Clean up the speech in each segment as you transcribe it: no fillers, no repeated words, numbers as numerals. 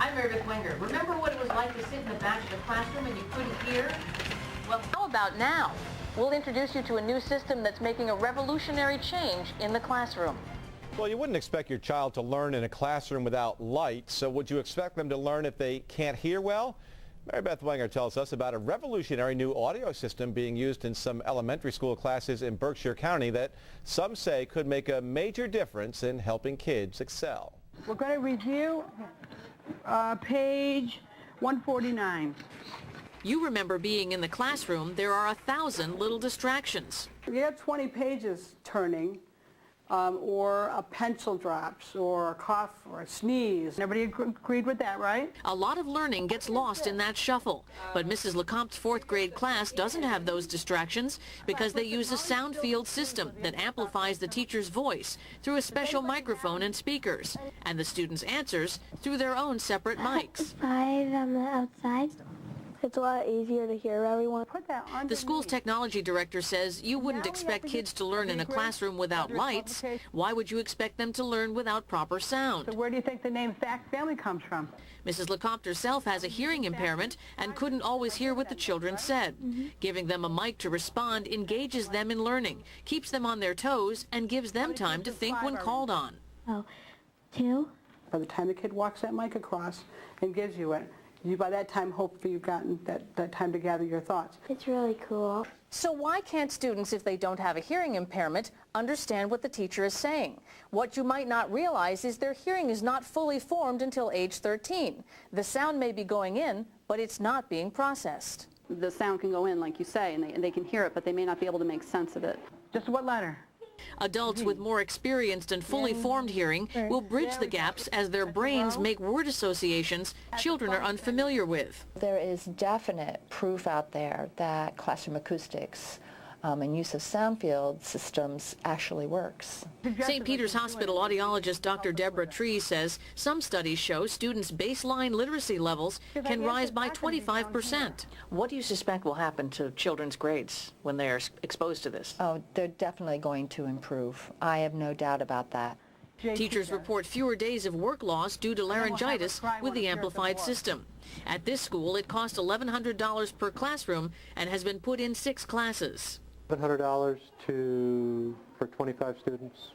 I'm Mary Beth Wenger. Remember what it was like to sit in the back of the classroom and you couldn't hear? Well, how about now? We'll introduce you to a new system that's making a revolutionary change in the classroom. Well, you wouldn't expect your child to learn in a classroom without light, so would you expect them to learn if they can't hear well? Mary Beth Wenger tells us about a revolutionary new audio system being used in some elementary school classes in Berkshire County that some say could make a major difference in helping kids excel. We're going to review page 149. You remember being in the classroom, there are 1,000 little distractions. You have 20 pages turning, or a pencil drops, or a cough, or a sneeze. Everybody agreed with that, right? A lot of learning gets lost in that shuffle, but Mrs. Lecomte's 4th grade class doesn't have those distractions because they use a sound field system that amplifies the teacher's voice through a special microphone and speakers, and the students' answers through their own separate mics. 5 on the outside. It's a lot easier to hear everyone. Put that on. The school's technology director says you wouldn't expect kids to learn in a classroom without lights. Why would you expect them to learn without proper sound? So where do you think the name Fact Family comes from? Mrs. Lecomte herself has a hearing impairment and couldn't always hear what the children said. Giving them a mic to respond engages them in learning, keeps them on their toes, and gives them time to think when called on. Oh, 2. By the time the kid walks that mic across and gives you it, you by that time hopefully you've gotten that time to gather your thoughts. It's really cool. So why can't students, if they don't have a hearing impairment, understand what the teacher is saying? What you might not realize is their hearing is not fully formed until age 13. The sound may be going in, but it's not being processed. The sound can go in, like you say, and they can hear it, but they may not be able to make sense of it. Just what letter? Adults with more experienced and fully formed hearing will bridge the gaps as their brains make word associations children are unfamiliar with. There is definite proof out there that classroom acoustics and use of sound field systems actually works. St. Peter's Hospital audiologist Dr. Deborah Tree says some studies show students' baseline literacy levels can rise by 25%. What do you suspect will happen to children's grades when they are exposed to this? Oh, they're definitely going to improve. I have no doubt about that. Teachers report fewer days of work loss due to laryngitis with the amplified system. At this school, it cost $1,100 per classroom and has been put in 6 classes. $700 for 25 students.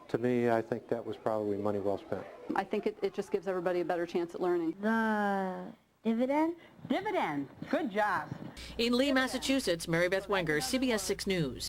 To me, I think that was probably money well spent. I think it just gives everybody a better chance at learning. The dividend? Dividend. Good job. In Lee, Massachusetts, Mary Beth Wenger, CBS 6 News.